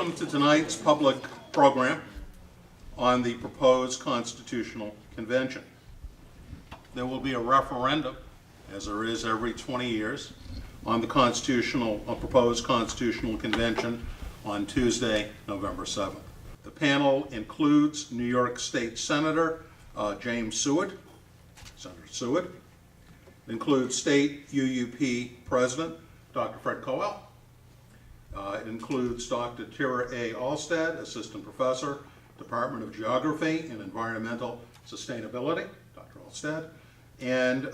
Welcome to tonight's public program on the proposed constitutional convention. There will be a referendum, as there is every 20 years, on the proposed constitutional convention on Tuesday, November 7th. The panel includes New York State Senator James Seward, Senator Seward. It includes State UUP President Dr. Fred Coel. It includes Dr. Tira A. Alstead, Assistant Professor, Department of Geography and Environmental Sustainability, Dr. Alstead. And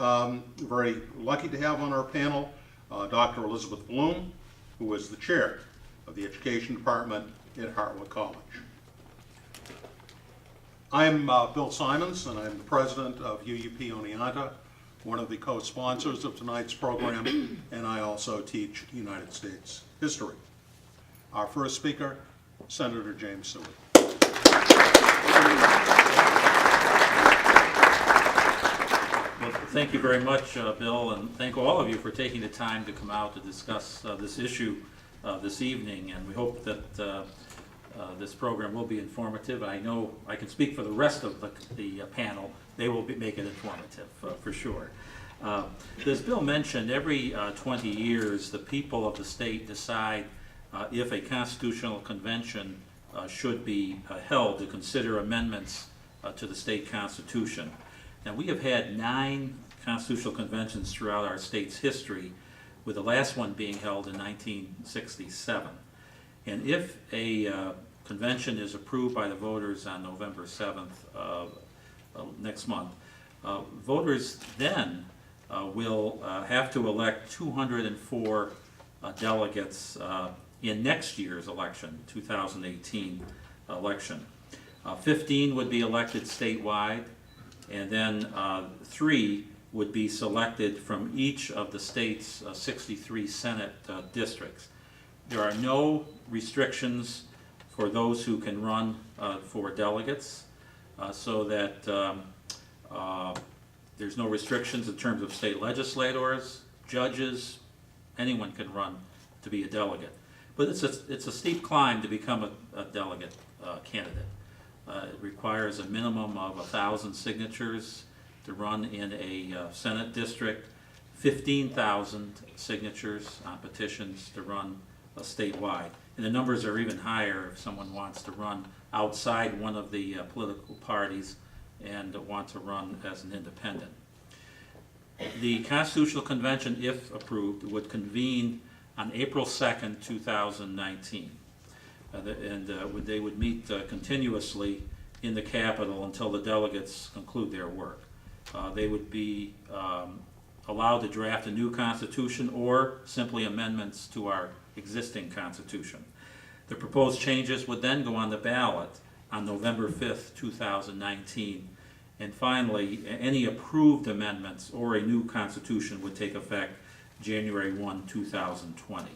very lucky to have on our panel Dr. Elizabeth Bloom, who is the chair of the Education Department at Hartwick College. I'm Bill Simons, and I'm the president of UUP Oneonta, one of the co-sponsors of tonight's program, and I also teach United States history. Our first speaker, Senator James Seward. Well, thank you very much, Bill, and thank all of you for taking the time to come out to discuss this issue this evening, and we hope that this program will be informative. I know I can speak for the rest of the panel. They will make it informative, for sure. As Bill mentioned, every 20 years, the people of the state decide if a constitutional convention should be held to consider amendments to the state constitution. Now, we have had 9 constitutional conventions throughout our state's history, with the last one being held in 1967. And if a convention is approved by the voters on November 7th next month, voters then will have to elect 204 delegates in next year's election, 2018 election. 15 would be elected statewide, and then 3 would be selected from each of the state's 63 Senate districts. There are no restrictions for those who can run for delegates, so that there's no restrictions in terms of state legislators, judges, anyone can run to be a delegate. But it's a steep climb to become a delegate candidate. It requires a minimum of 1,000 signatures to run in a Senate district, 15,000 signatures on petitions to run statewide. And the numbers are even higher if someone wants to run outside one of the political parties and want to run as an independent. The Constitutional Convention, if approved, would convene on April 2nd, 2019. They would meet continuously in the Capitol until the delegates conclude their work. They would be allowed to draft a new constitution or simply amendments to our existing constitution. The proposed changes would then go on the ballot on November 5th, 2019. And finally, any approved amendments or a new constitution would take effect January 1, 2020.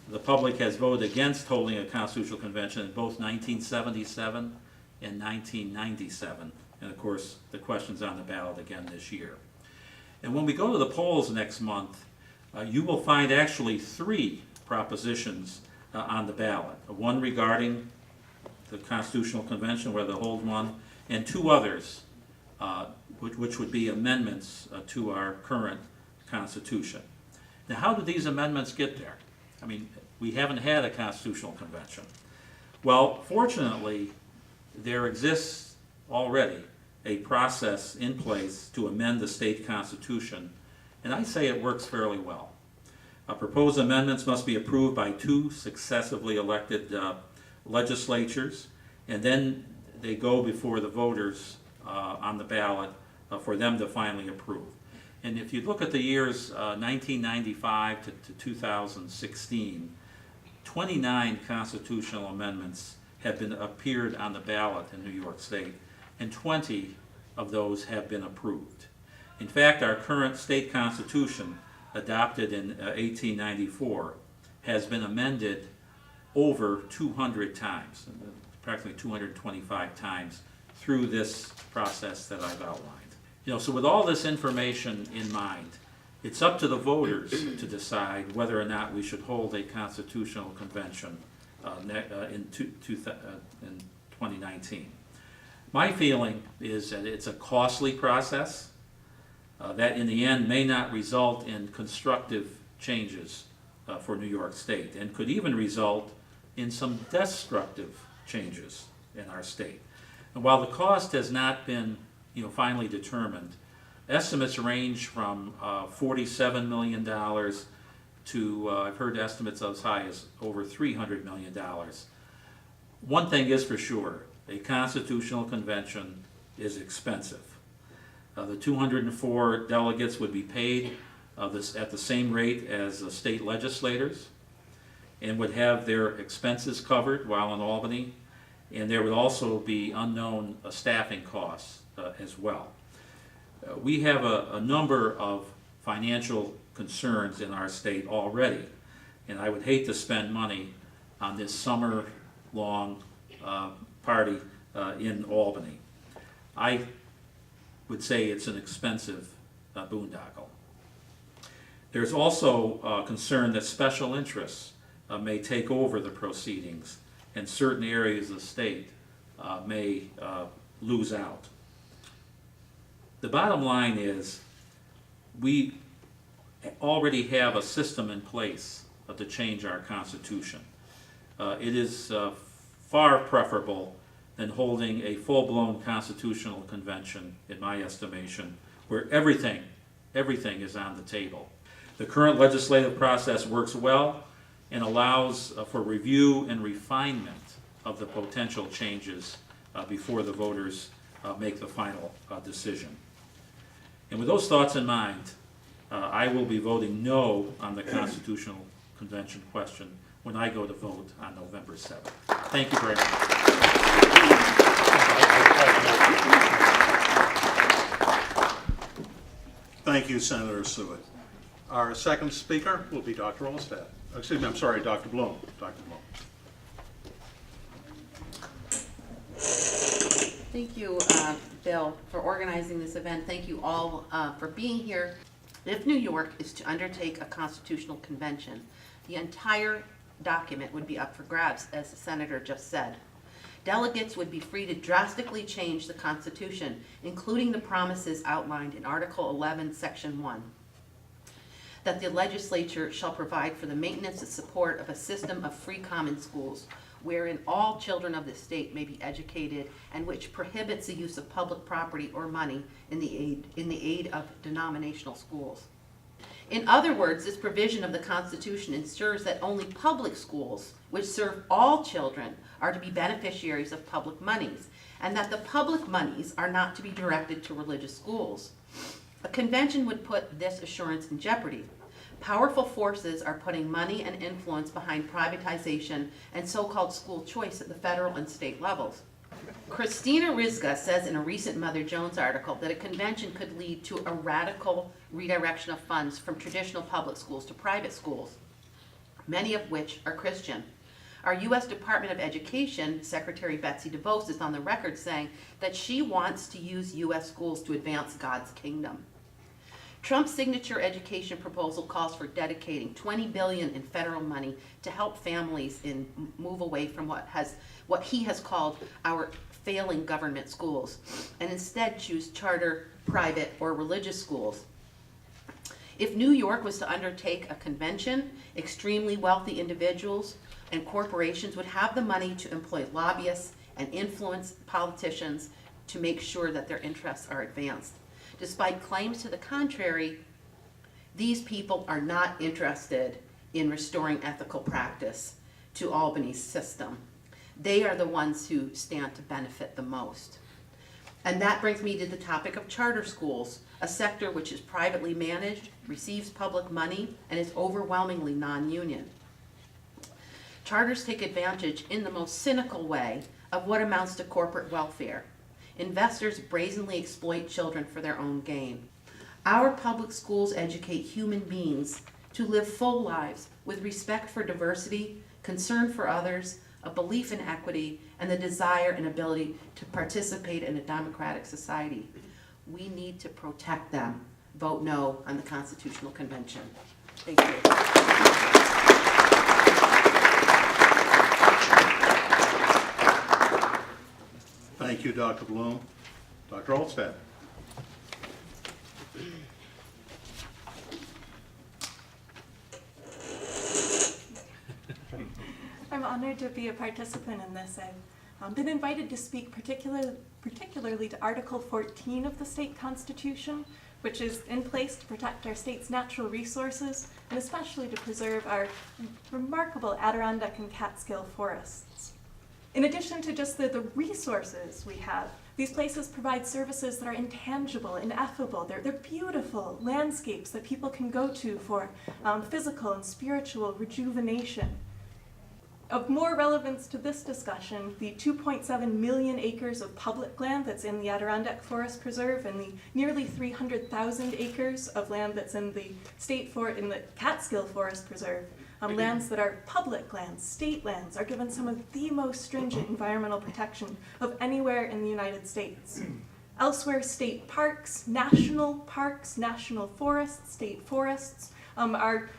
The public has voted against holding a constitutional convention in both 1977 and 1997. And of course, the question's on the ballot again this year. And when we go to the polls next month, you will find actually 3 propositions on the ballot. One regarding the Constitutional Convention, whether to hold one, and 2 others, which would be amendments to our current Constitution. Now, how do these amendments get there? I mean, we haven't had a Constitutional Convention. Well, fortunately, there exists already a process in place to amend the state constitution, and I say it works fairly well. Proposed amendments must be approved by 2 successively elected legislatures, and then they go before the voters on the ballot for them to finally approve. And if you look at the years 1995 to 2016, 29 constitutional amendments have appeared on the ballot in New York State, and 20 of those have been approved. In fact, our current state constitution, adopted in 1894, has been amended over 200 times, practically 225 times, through this process that I've outlined. So with all this information in mind, it's up to the voters to decide whether or not we should hold a constitutional convention in 2019. My feeling is that it's a costly process that in the end may not result in constructive changes for New York State, and could even result in some destructive changes in our state. And while the cost has not been finally determined, estimates range from $47 million to, I've heard estimates as high as over $300 million. One thing is for sure, a constitutional convention is expensive. The 204 delegates would be paid at the same rate as the state legislators, and would have their expenses covered while in Albany, and there would also be unknown staffing costs as well. We have a number of financial concerns in our state already, and I would hate to spend money on this summer-long party in Albany. I would say it's an expensive boondoggle. There's also concern that special interests may take over the proceedings, and certain areas of the state may lose out. The bottom line is we already have a system in place to change our Constitution. It is far preferable than holding a full-blown constitutional convention, in my estimation, where everything is on the table. The current legislative process works well and allows for review and refinement of the potential changes before the voters make the final decision. And with those thoughts in mind, I will be voting no on the Constitutional Convention question when I go to vote on November 7th. Thank you very much. Thank you, Senator Sewitt. Our second speaker will be Dr. Olstad. Excuse me, I'm sorry, Dr. Bloom. Dr. Bloom. Thank you, Bill, for organizing this event. Thank you all for being here. If New York is to undertake a constitutional convention, the entire document would be up for grabs, as the senator just said. Delegates would be free to drastically change the Constitution, including the promises outlined in Article 11, Section 1, that the legislature shall provide for the maintenance and support of a system of free common schools, wherein all children of the state may be educated, and which prohibits the use of public property or money in the aid of denominational schools. In other words, this provision of the Constitution ensures that only public schools, which serve all children, are to be beneficiaries of public monies, and that the public monies are not to be directed to religious schools. A convention would put this assurance in jeopardy. Powerful forces are putting money and influence behind privatization and so-called school choice at the federal and state levels. Christina Rizga says in a recent Mother Jones article that a convention could lead to a radical redirection of funds from traditional public schools to private schools, many of which are Christian. Our U.S. Department of Education Secretary Betsy DeVos is on the record saying that she wants to use U.S. schools to advance God's kingdom. Trump's signature education proposal calls for dedicating $20 billion in federal money to help families move away from what he has called our failing government schools, and instead choose charter, private, or religious schools. If New York was to undertake a convention, extremely wealthy individuals and corporations would have the money to employ lobbyists and influence politicians to make sure that their interests are advanced. Despite claims to the contrary, these people are not interested in restoring ethical practice to Albany's system. They are the ones who stand to benefit the most. And that brings me to the topic of charter schools, a sector which is privately managed, receives public money, and is overwhelmingly non-union. Charters take advantage in the most cynical way of what amounts to corporate welfare. Investors brazenly exploit children for their own gain. Our public schools educate human beings to live full lives with respect for diversity, concern for others, a belief in equity, and the desire and ability to participate in a democratic society. We need to protect them. Vote no on the Constitutional Convention. Thank you. Thank you, Dr. Bloom. Dr. Olstad. I'm honored to be a participant in this. I've been invited to speak particularly to Article 14 of the state constitution, which is in place to protect our state's natural resources and especially to preserve our remarkable Adirondack and Catskill forests. In addition to just the resources we have, these places provide services that are intangible, ineffable. They're beautiful landscapes that people can go to for physical and spiritual rejuvenation. Of more relevance to this discussion, the 2.7 million acres of public land that's in the Adirondack Forest Preserve and the nearly 300,000 acres of land that's in the in the Catskill Forest Preserve, lands that are public lands, state lands, are given some of the most stringent environmental protection of anywhere in the United States. Elsewhere, state parks, national forests, state forests are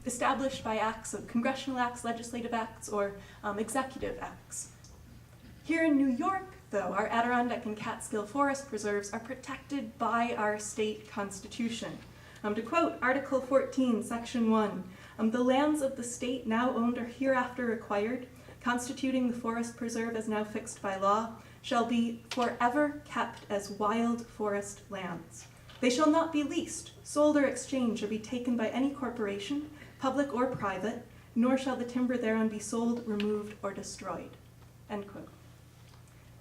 established by acts of congressional acts, legislative acts, or executive acts. Here in New York, though, our Adirondack and Catskill Forest Preserves are protected by our state constitution. To quote Article 14, Section 1, the lands of the state now owned or hereafter acquired, constituting the forest preserve as now fixed by law, shall be forever kept as wild forest lands. They shall not be leased, sold, or exchanged, or be taken by any corporation, public or private, nor shall the timber thereon be sold, removed, or destroyed. End quote.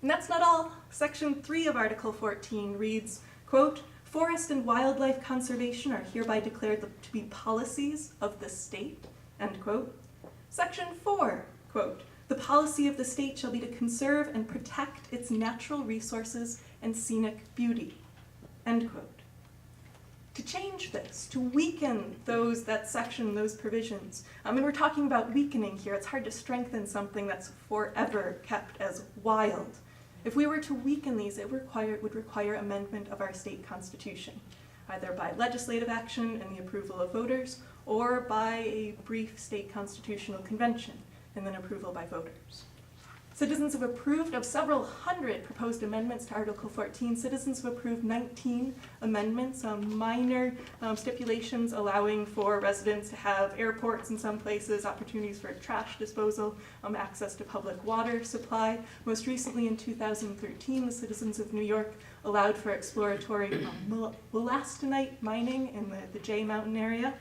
And that's not all. Section 3 of Article 14 reads, quote, forest and wildlife conservation are hereby declared to be policies of the state, end quote. Section 4, quote, the policy of the state shall be to conserve and protect its natural resources and scenic beauty, end quote. To change this, to weaken those provisions, and we're talking about weakening here, it's hard to strengthen something that's forever kept as wild. If we were to weaken these, it would require amendment of our state constitution, either by legislative action and the approval of voters, or by a brief state constitutional convention and then approval by voters. Citizens have approved of several hundred proposed amendments to Article 14. Citizens have approved 19 amendments, minor stipulations allowing for residents to have airports in some places, opportunities for trash disposal, access to public water supply. Most recently in 2013, the citizens of New York allowed for exploratory wollastonite mining in the Jay Mountain area.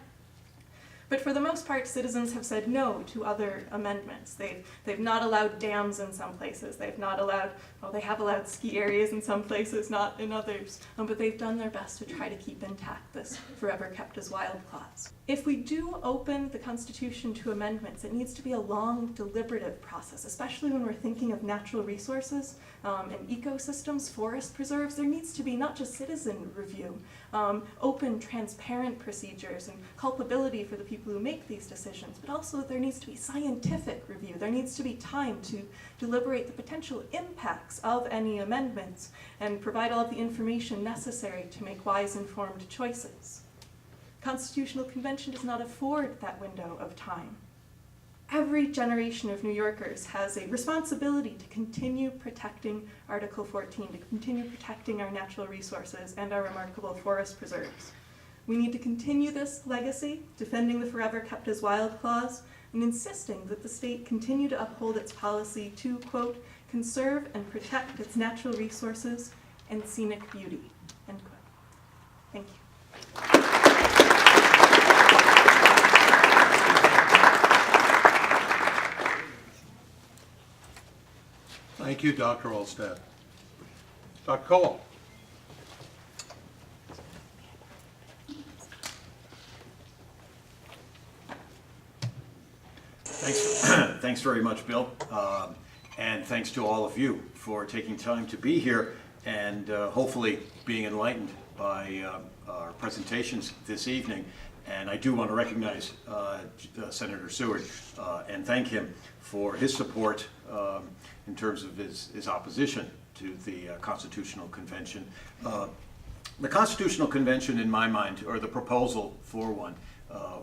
But for the most part, citizens have said no to other amendments. They've not allowed dams in some places. They have allowed ski areas in some places, not in others. But they've done their best to try to keep intact this forever kept as wild clause. If we do open the Constitution to amendments, it needs to be a long, deliberative process, especially when we're thinking of natural resources and ecosystems, forest preserves. There needs to be not just citizen review, open, transparent procedures and culpability for the people who make these decisions, but also there needs to be scientific review. There needs to be time to deliberate the potential impacts of any amendments and provide all of the information necessary to make wise, informed choices. Constitutional Convention does not afford that window of time. Every generation of New Yorkers has a responsibility to continue protecting Article 14, to continue protecting our natural resources and our remarkable forest preserves. We need to continue this legacy, defending the forever kept as wild clause, and insisting that the state continue to uphold its policy to, quote, conserve and protect its natural resources and scenic beauty, end quote. Thank you. Thank you, Dr. Olstad. Dr. Cole. Thanks very much, Bill. And thanks to all of you for taking time to be here and hopefully being enlightened by our presentations this evening. And I do want to recognize Senator Seward and thank him for his support in terms of his opposition to the Constitutional Convention. The Constitutional Convention, in my mind, or the proposal for one,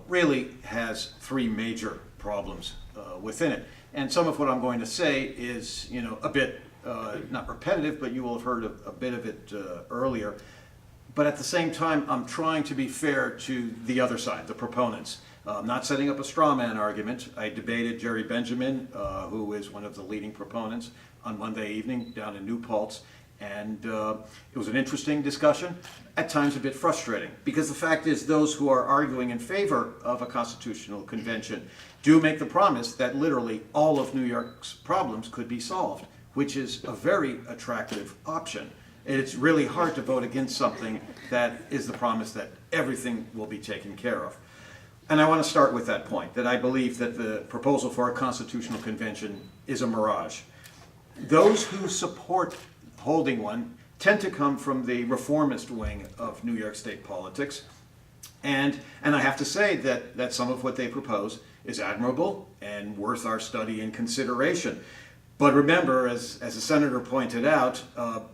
really has three major problems within it. And some of what I'm going to say is, a bit not repetitive, but you will have heard a bit of it earlier. But at the same time, I'm trying to be fair to the other side, the proponents. I'm not setting up a straw man argument. I debated Jerry Benjamin, who is one of the leading proponents, on Monday evening down in New Paltz. And it was an interesting discussion, at times a bit frustrating, because the fact is those who are arguing in favor of a constitutional convention do make the promise that literally all of New York's problems could be solved, which is a very attractive option. It's really hard to vote against something that is the promise that everything will be taken care of. And I want to start with that point, that I believe that the proposal for a constitutional convention is a mirage. Those who support holding one tend to come from the reformist wing of New York State politics. And I have to say that some of what they propose is admirable and worth our study and consideration. But remember, as the senator pointed out,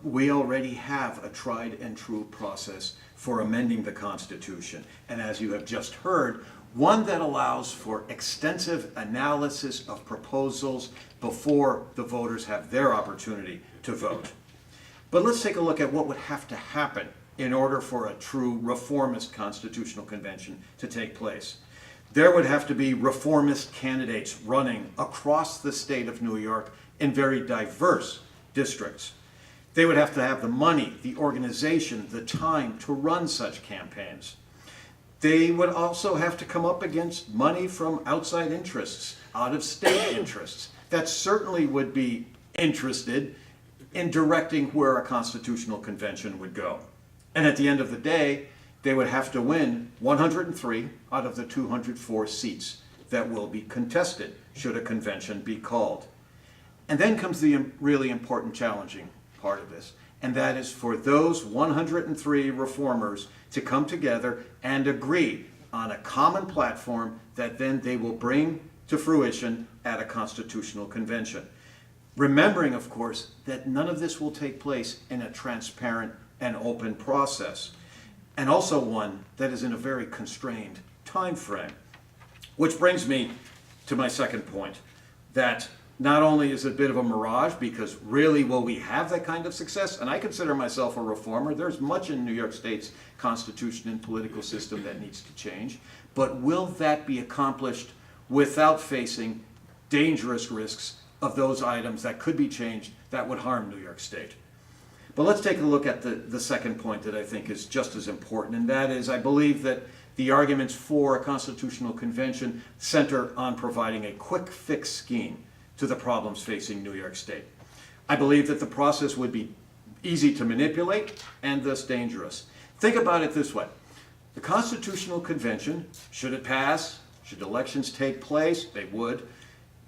we already have a tried and true process for amending the Constitution. And as you have just heard, one that allows for extensive analysis of proposals before the voters have their opportunity to vote. But let's take a look at what would have to happen in order for a true reformist constitutional convention to take place. There would have to be reformist candidates running across the state of New York in very diverse districts. They would have to have the money, the organization, the time to run such campaigns. They would also have to come up against money from outside interests, out-of-state interests, that certainly would be interested in directing where a constitutional convention would go. And at the end of the day, they would have to win 103 out of the 204 seats that will be contested should a convention be called. And then comes the really important, challenging part of this, and that is for those 103 reformers to come together and agree on a common platform that then they will bring to fruition at a constitutional convention. Remembering, of course, that none of this will take place in a transparent and open process, and also one that is in a very constrained time frame. Which brings me to my second point, that not only is it a bit of a mirage, because really will we have that kind of success? And I consider myself a reformer. There's much in New York State's constitution and political system that needs to change. But will that be accomplished without facing dangerous risks of those items that could be changed that would harm New York State? But let's take a look at the second point that I think is just as important, and that is I believe that the arguments for a constitutional convention center on providing a quick fix scheme to the problems facing New York State. I believe that the process would be easy to manipulate and thus dangerous. Think about it this way. The Constitutional Convention, should it pass, should elections take place, they would,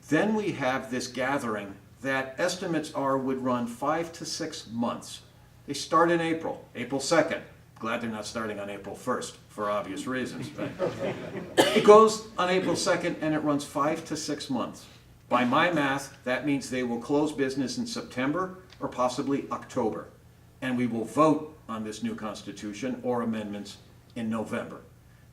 then we have this gathering that estimates are would run 5 to 6 months. They start in April 2nd. Glad they're not starting on April 1st for obvious reasons. But it goes on April 2nd and it runs 5 to 6 months. By my math, that means they will close business in September or possibly October. And we will vote on this new Constitution or amendments in November.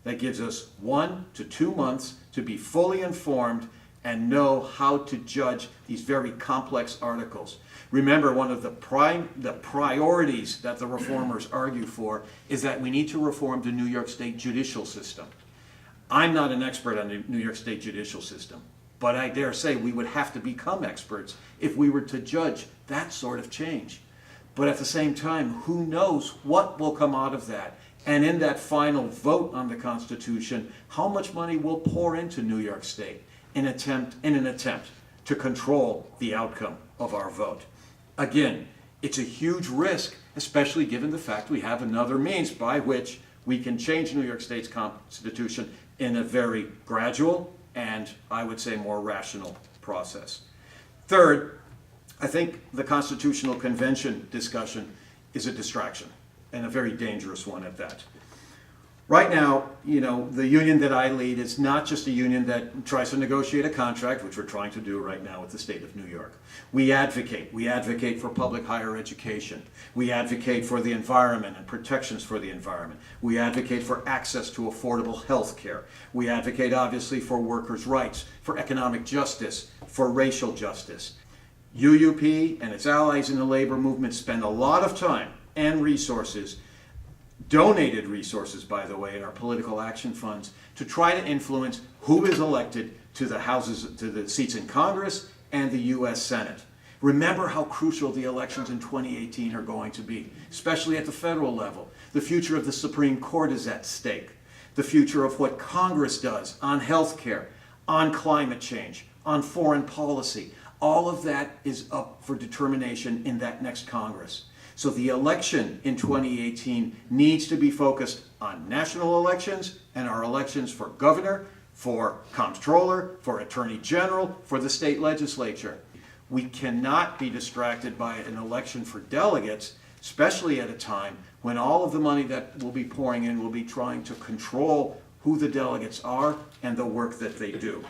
That gives us 1 to 2 months to be fully informed and know how to judge these very complex articles. Remember, one of the priorities that the reformers argue for is that we need to reform the New York State judicial system. I'm not an expert on the New York State judicial system, but I dare say we would have to become experts if we were to judge that sort of change. But at the same time, who knows what will come out of that? And in that final vote on the Constitution, how much money will pour into New York State in an attempt to control the outcome of our vote? Again, it's a huge risk, especially given the fact we have another means by which we can change New York State's Constitution in a very gradual and, I would say, more rational process. Third, I think the Constitutional Convention discussion is a distraction, and a very dangerous one at that. Right now, the union that I lead is not just a union that tries to negotiate a contract, which we're trying to do right now with the state of New York. We advocate for public higher education. We advocate for the environment and protections for the environment. We advocate for access to affordable health care. We advocate, obviously, for workers' rights, for economic justice, for racial justice. UUP and its allies in the labor movement spend a lot of time and resources, donated resources, by the way, in our political action funds, to try to influence who is elected to the seats in Congress and the U.S. Senate. Remember how crucial the elections in 2018 are going to be, especially at the federal level. The future of the Supreme Court is at stake. The future of what Congress does on health care, on climate change, on foreign policy. All of that is up for determination in that next Congress. So the election in 2018 needs to be focused on national elections and our elections for governor, for comptroller, for attorney general, for the state legislature. We cannot be distracted by an election for delegates, especially at a time when all of the money that will be pouring in will be trying to control who the delegates are and the work that they do.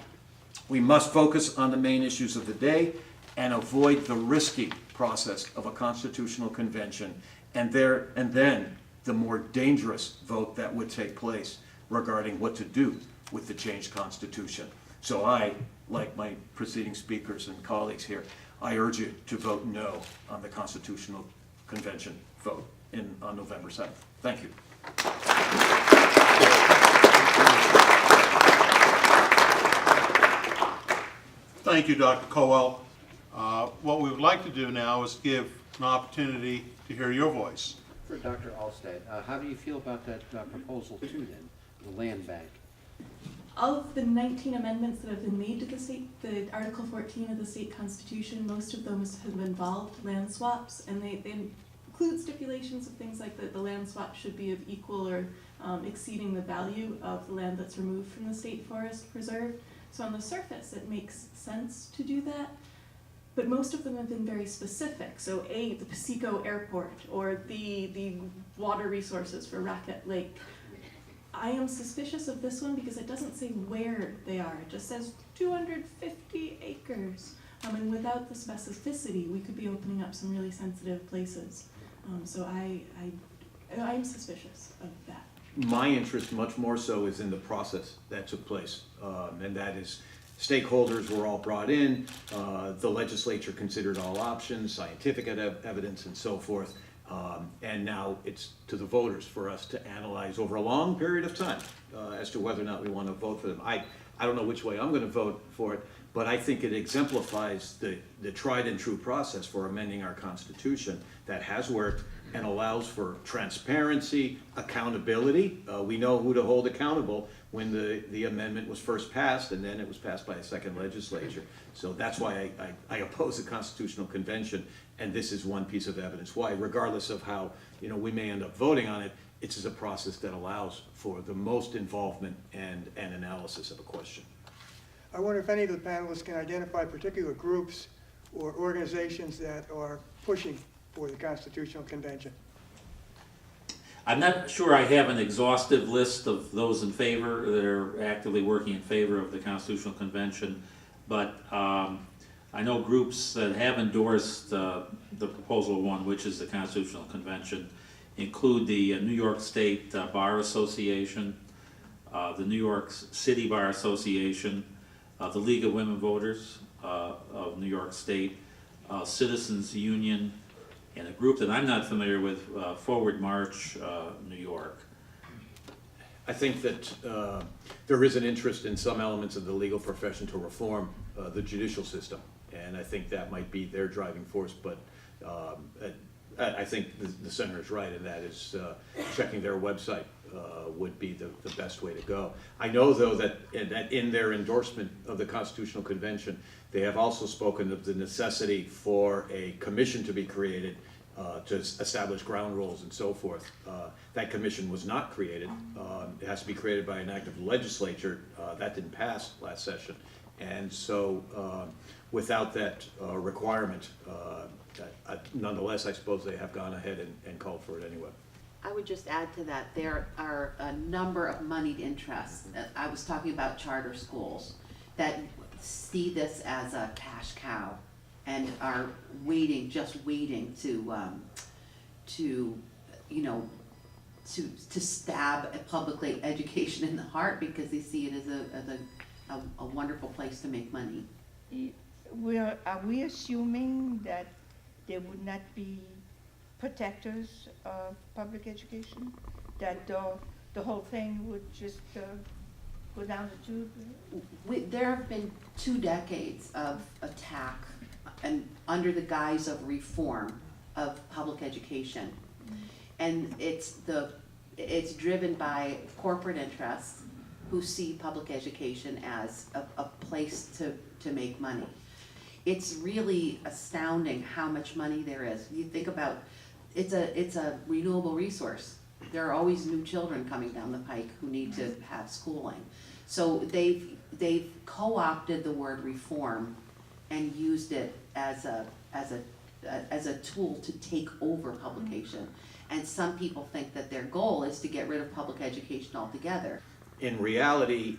We must focus on the main issues of the day and avoid the risky process of a constitutional convention and then the more dangerous vote that would take place regarding what to do with the changed constitution. So I, like my preceding speakers and colleagues here, I urge you to vote no on the constitutional convention vote on November 7th. Thank you. Thank you, Dr. Colwell. What we would like to do now is give an opportunity to hear your voice. For Dr. Alstad, how do you feel about that proposal 2 then, the land bank? Of the 19 amendments that have been made to the Article 14 of the state constitution, most of those have involved land swaps, and they include stipulations of things like that the land swap should be of equal or exceeding the value of the land that's removed from the state forest preserve. So on the surface, it makes sense to do that, but most of them have been very specific. So the Piseco Airport or the water resources for Raquette Lake. I am suspicious of this one because it doesn't say where they are. It just says 250 acres. And without the specificity, we could be opening up some really sensitive places. So I'm suspicious of that. My interest much more so is in the process that took place, and that is stakeholders were all brought in, the legislature considered all options, scientific evidence and so forth, and now it's to the voters for us to analyze over a long period of time as to whether or not we want to vote for them. I don't know which way I'm going to vote for it, but I think it exemplifies the tried and true process for amending our Constitution that has worked and allows for transparency, accountability. We know who to hold accountable when the amendment was first passed, and then it was passed by a second legislature. So that's why I oppose the Constitutional Convention, and this is one piece of evidence why, regardless of how we may end up voting on it, it is a process that allows for the most involvement and analysis of a question. I wonder if any of the panelists can identify particular groups or organizations that are pushing for the Constitutional Convention. I'm not sure I have an exhaustive list of those in favor that are actively working in favor of the Constitutional Convention, but I know groups that have endorsed the Proposal 1, which is the Constitutional Convention, include the New York State Bar Association, the New York City Bar Association, the League of Women Voters of New York State, Citizens Union, and a group that I'm not familiar with, Forward March New York. I think that there is an interest in some elements of the legal profession to reform the judicial system, and I think that might be their driving force, but I think the senator is right, and that is checking their website would be the best way to go. I know, though, that in their endorsement of the Constitutional Convention, they have also spoken of the necessity for a commission to be created to establish ground rules and so forth. That commission was not created. It has to be created by an act of the legislature. That didn't pass last session. And so without that requirement, nonetheless, I suppose they have gone ahead and called for it anyway. I would just add to that, there are a number of moneyed interests. I was talking about charter schools that see this as a cash cow and are just waiting to stab a public education in the heart because they see it as a wonderful place to make money. are we assuming that there would not be protectors of public education? That the whole thing would just go down the tube? There have been 2 decades of attack and under the guise of reform of public education. And it's driven by corporate interests who see public education as a place to make money. It's really astounding how much money there is. You think about, it's a renewable resource. There are always new children coming down the pike who need to have schooling. So they've co-opted the word reform and used it as a tool to take over publication. And some people think that their goal is to get rid of public education altogether. In reality,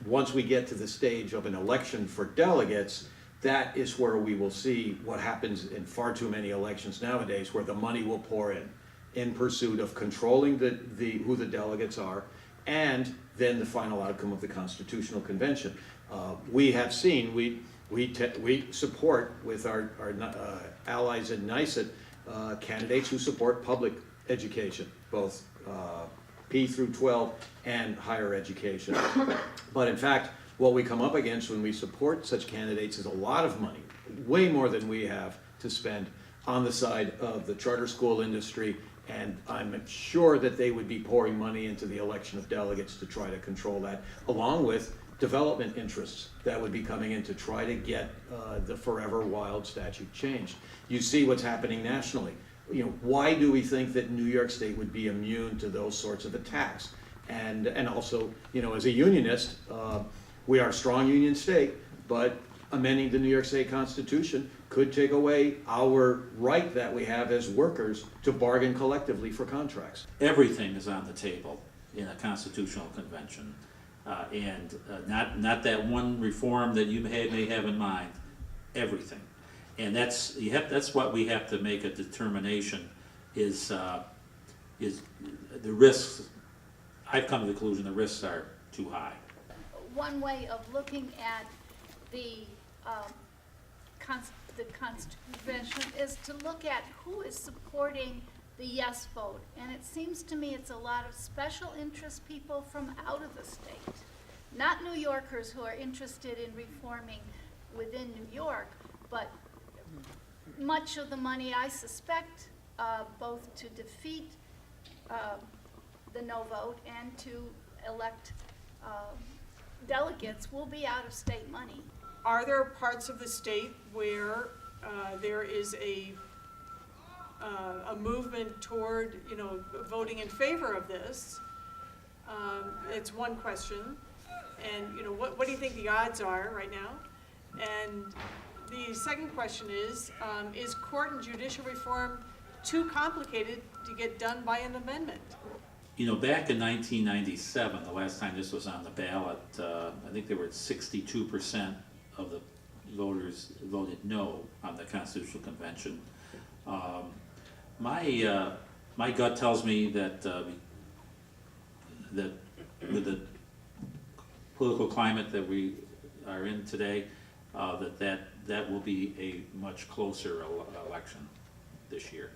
once we get to the stage of an election for delegates, that is where we will see what happens in far too many elections nowadays, where the money will pour in pursuit of controlling who the delegates are, and then the final outcome of the Constitutional Convention. We have seen, we support with our allies in NYS candidates who support public education, both P through 12 and higher education. But in fact, what we come up against when we support such candidates is a lot of money, way more than we have to spend on the side of the charter school industry, and I'm sure that they would be pouring money into the election of delegates to try to control that, along with development interests that would be coming in to try to get the forever wild statute changed. You see what's happening nationally. You know, why do we think that New York State would be immune to those sorts of attacks? And also, you know, as a unionist, we are a strong union state, but amending the New York State Constitution could take away our right that we have as workers to bargain collectively for contracts. Everything is on the table in a constitutional convention, and not that one reform that you may have in mind. Everything, and that's what we have to make a determination is the risks. I've come to the conclusion the risks are too high. One way of looking at the convention is to look at who is supporting the yes vote. And it seems to me it's a lot of special interest people from out of the state. Not New Yorkers who are interested in reforming within New York, but much of the money, I suspect, both to defeat the no vote and to elect delegates will be out-of-state money. Are there parts of the state where there is a movement toward, you know, voting in favor of this? It's one question. And, you know, what do you think the odds are right now? And the second question is court and judicial reform too complicated to get done by an amendment? You know, back in 1997, the last time this was on the ballot, I think there were 62% of the voters voted no on the Constitutional Convention. My gut tells me that that with the political climate that we are in today, that will be a much closer election this year.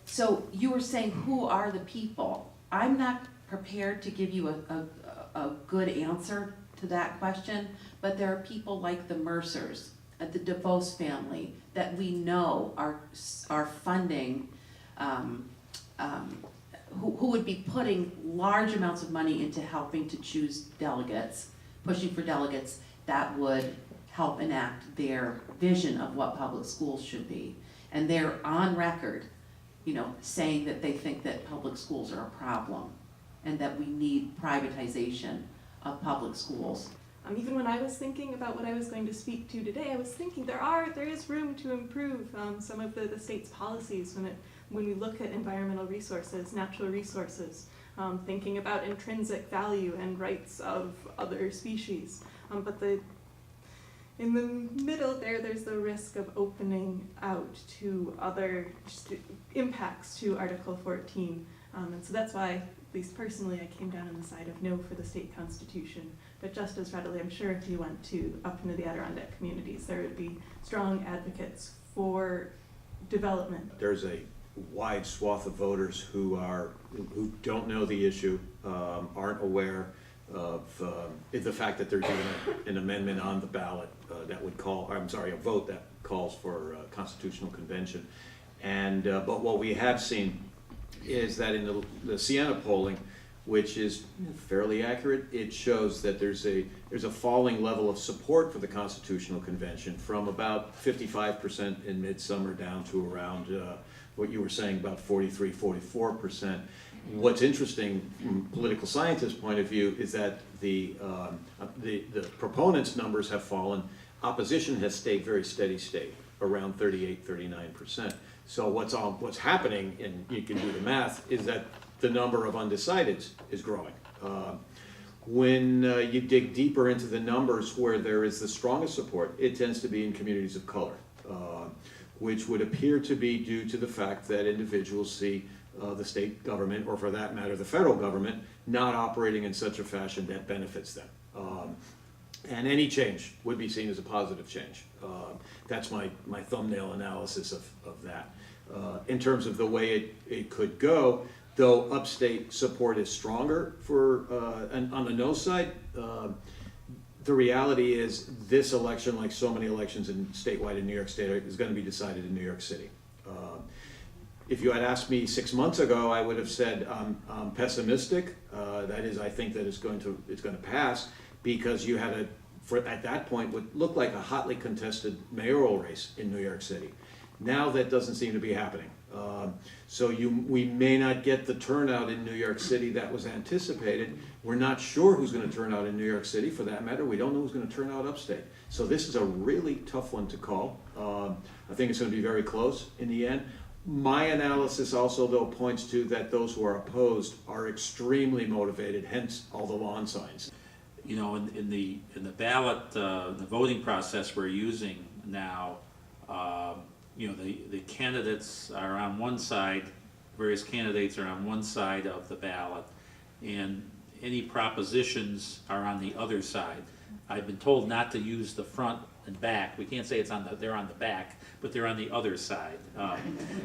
So you were saying, who are the people? I'm not prepared to give you a good answer to that question, but there are people like the Mercers, the DeVos family, that we know are funding, who would be putting large amounts of money into helping to choose delegates, pushing for delegates that would help enact their vision of what public schools should be. And they're on record, you know, saying that they think that public schools are a problem and that we need privatization of public schools. Even when I was thinking about what I was going to speak to today, I was thinking there is room to improve some of the state's policies when we look at environmental resources, natural resources, thinking about intrinsic value and rights of other species. But in the middle there's the risk of opening out to other impacts to Article 14 And so that's why, at least personally, I came down on the side of no for the state constitution. But just as readily, I'm sure if you went to up into the Adirondack communities, there would be strong advocates for development. There's a wide swath of voters who don't know the issue, aren't aware of the fact that they're doing an amendment on the ballot that would call, a vote that calls for a constitutional convention. And but what we have seen is that in the Siena polling, which is fairly accurate, it shows that there's a falling level of support for the Constitutional Convention from about 55% in midsummer down to around what you were saying, about 43, 44%. What's interesting from a political scientist's point of view is that the proponents' numbers have fallen. Opposition has stayed very steady state, around 38, 39%. So what's happening, and you can do the math, is that the number of undecideds is growing. When you dig deeper into the numbers where there is the strongest support, it tends to be in communities of color, which would appear to be due to the fact that individuals see the state government, or for that matter, the federal government, not operating in such a fashion that benefits them. And any change would be seen as a positive change. That's my thumbnail analysis of that. In terms of the way it could go, though upstate support is stronger for on the no side, the reality is this election, like so many elections statewide in New York State, is going to be decided in New York City. If you had asked me 6 months ago, I would have said I'm pessimistic. That is, I think that it's going to pass, because you had at that point would look like a hotly contested mayoral race in New York City. Now that doesn't seem to be happening. So we may not get the turnout in New York City that was anticipated. We're not sure who's going to turn out in New York City, for that matter. We don't know who's going to turn out upstate. So this is a really tough one to call. I think it's going to be very close in the end. My analysis also, though, points to that those who are opposed are extremely motivated, hence all the lawn signs. You know, in the ballot, the voting process we're using now, you know, the candidates are on one side, various candidates are on one side of the ballot, and any propositions are on the other side. I've been told not to use the front and back. We can't say they're on the back, but they're on the other side.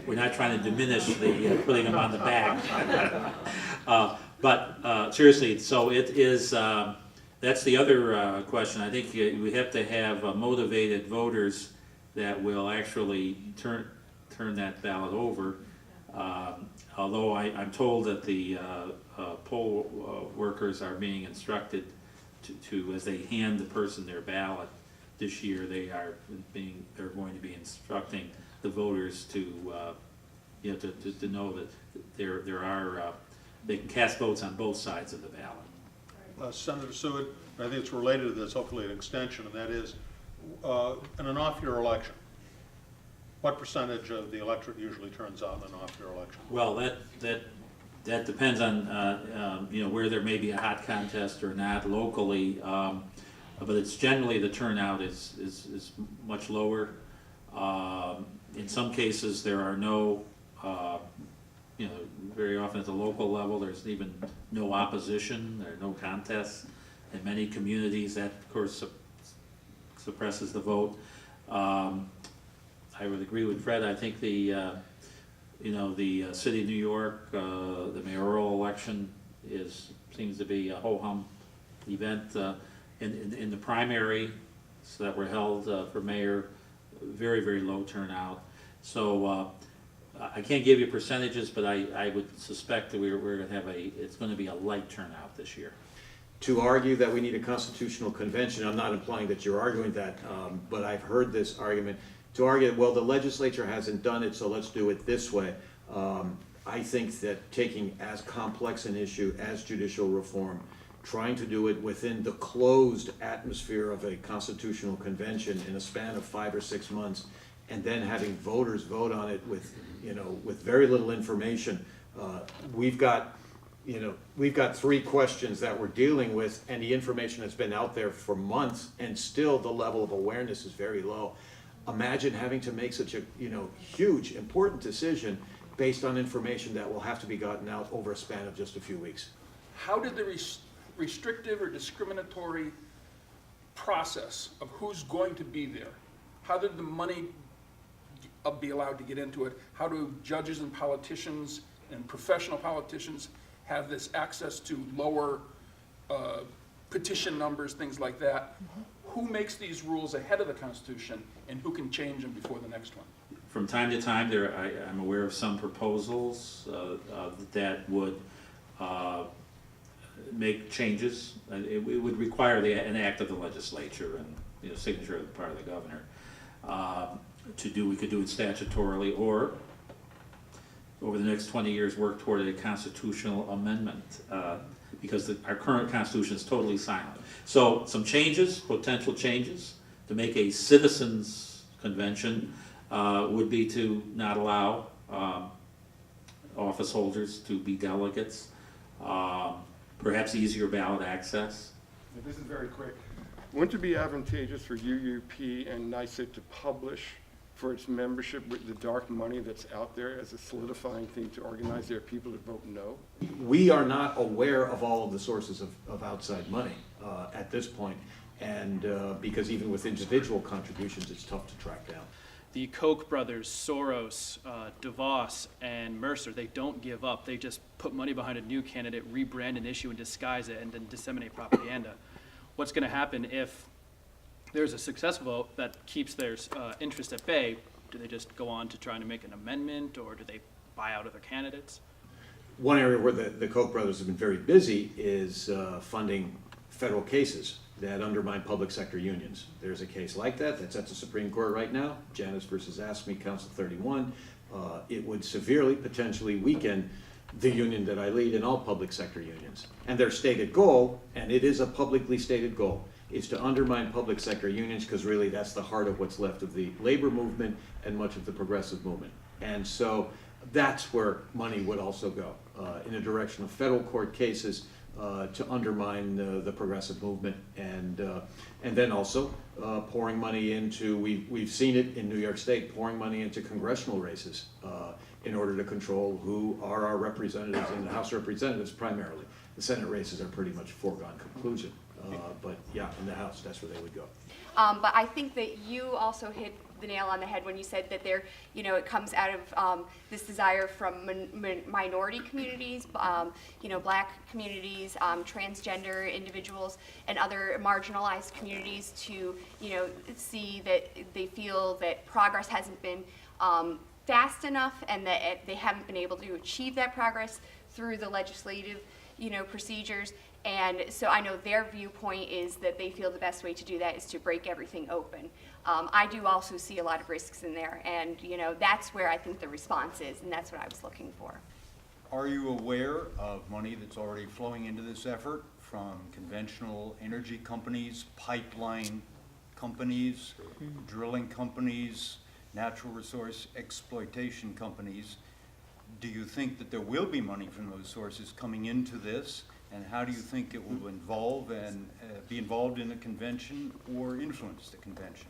We're not trying to diminish putting them on the back. But seriously, so it is, that's the other question. I think we have to have motivated voters that will actually turn that ballot over. Although I'm told that the poll workers are being instructed to, as they hand the person their ballot this year, they're going to be instructing the voters to you know, to know that there are they can cast votes on both sides of the ballot. Senator Seward, I think it's related to this, hopefully an extension, and that is, in an off-year election, what percentage of the electorate usually turns out in an off-year election? Well, that depends on you know, where there may be a hot contest or not locally, but it's generally the turnout is much lower. In some cases, there are no, you know, very often at the local level, there's even no opposition, there are no contests. In many communities, that of course suppresses the vote. I would agree with Fred. I think the you know, the city of New York, the mayoral election seems to be a ho-hum event. In the primary that were held for mayor, very, very low turnout. So I can't give you percentages, but I would suspect that we're going to have it's going to be a light turnout this year. To argue that we need a constitutional convention, I'm not implying that you're arguing that, but I've heard this argument. To argue, well, the legislature hasn't done it, so let's do it this way. I think that taking as complex an issue as judicial reform, trying to do it within the closed atmosphere of a constitutional convention in a span of 5 or 6 months, and then having voters vote on it with, you know, with very little information. We've got 3 questions that we're dealing with, and the information has been out there for months, and still the level of awareness is very low. Imagine having to make such a, you know, huge, important decision based on information that will have to be gotten out over a span of just a few weeks. How did the restrictive or discriminatory process of who's going to be there, how did the money be allowed to get into it? How do judges and politicians and professional politicians have this access to lower petition numbers, things like that? Who makes these rules ahead of the Constitution, and who can change them before the next one? From time to time, I'm aware of some proposals that would make changes. It would require an act of the legislature and signature of the part of the governor. We could do it statutorily, or over the next 20 years work toward a constitutional amendment, because our current Constitution is totally silent. So some changes, potential changes, to make a citizens convention would be to not allow office holders to be delegates, perhaps easier ballot access. This is very quick. Wouldn't it be advantageous for UUP and NYS to publish for its membership with the dark money that's out there as a solidifying thing to organize their people to vote no? We are not aware of all of the sources of outside money at this point, and because even with individual contributions, it's tough to track down. The Koch brothers, Soros, DeVos, and Mercer, they don't give up. They just put money behind a new candidate, rebrand an issue and disguise it, and then disseminate propaganda. What's going to happen if there's a successful vote that keeps their interest at bay? Do they just go on to trying to make an amendment, or do they buy out other candidates? One area where the Koch brothers have been very busy is funding federal cases that undermine public sector unions. There's a case like that that's at the Supreme Court right now, Janus versus AFSCME, Council 31. It would severely, potentially weaken the union that I lead and all public sector unions. And their stated goal, and it is a publicly stated goal, is to undermine public sector unions, because really that's the heart of what's left of the labor movement and much of the progressive movement. And so that's where money would also go, in the direction of federal court cases to undermine the progressive movement, and then also pouring money into, we've seen it in New York State, pouring money into congressional races in order to control who are our representatives in the House of Representatives primarily. The Senate races are pretty much foregone conclusion, but yeah, in the House, that's where they would go. But I think that you also hit the nail on the head when you said that it comes out of this desire from minority communities, black communities, transgender individuals, and other marginalized communities to, see that they feel that progress hasn't been fast enough, and that they haven't been able to achieve that progress through the legislative, procedures. And so I know their viewpoint is that they feel the best way to do that is to break everything open. I do also see a lot of risks in there, and that's where I think the response is, and that's what I was looking for. Are you aware of money that's already flowing into this effort from conventional energy companies, pipeline companies, drilling companies, natural resource exploitation companies? Do you think that there will be money from those sources coming into this? And how do you think it will involve and be involved in the convention or influence the convention?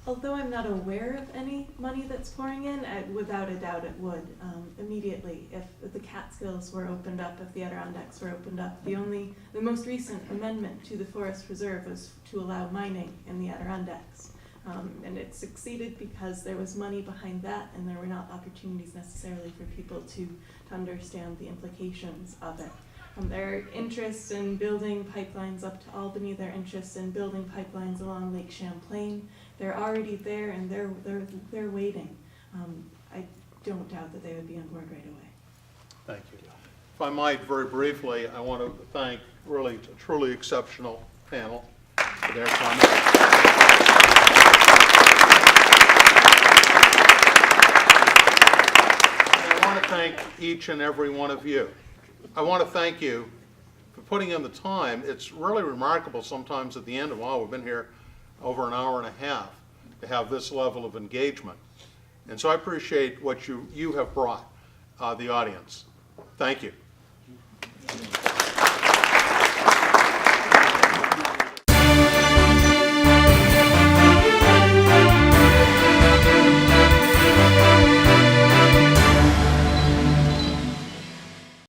Although I'm not aware of any money that's pouring in, without a doubt it would immediately if the Catskills were opened up, if the Adirondacks were opened up. The most recent amendment to the Forest Reserve was to allow mining in the Adirondacks. And it succeeded because there was money behind that, and there were not opportunities necessarily for people to understand the implications of it. Their interest in building pipelines up to Albany, their interest in building pipelines along Lake Champlain, they're already there, and they're waiting. I don't doubt that they would be on board right away. Thank you. If I might, very briefly, I want to thank really a truly exceptional panel for their comments. I want to thank each and every one of you. I want to thank you for putting in the time. It's really remarkable sometimes at the end of, we've been here over an hour and a half, to have this level of engagement. And so I appreciate what you have brought the audience. Thank you.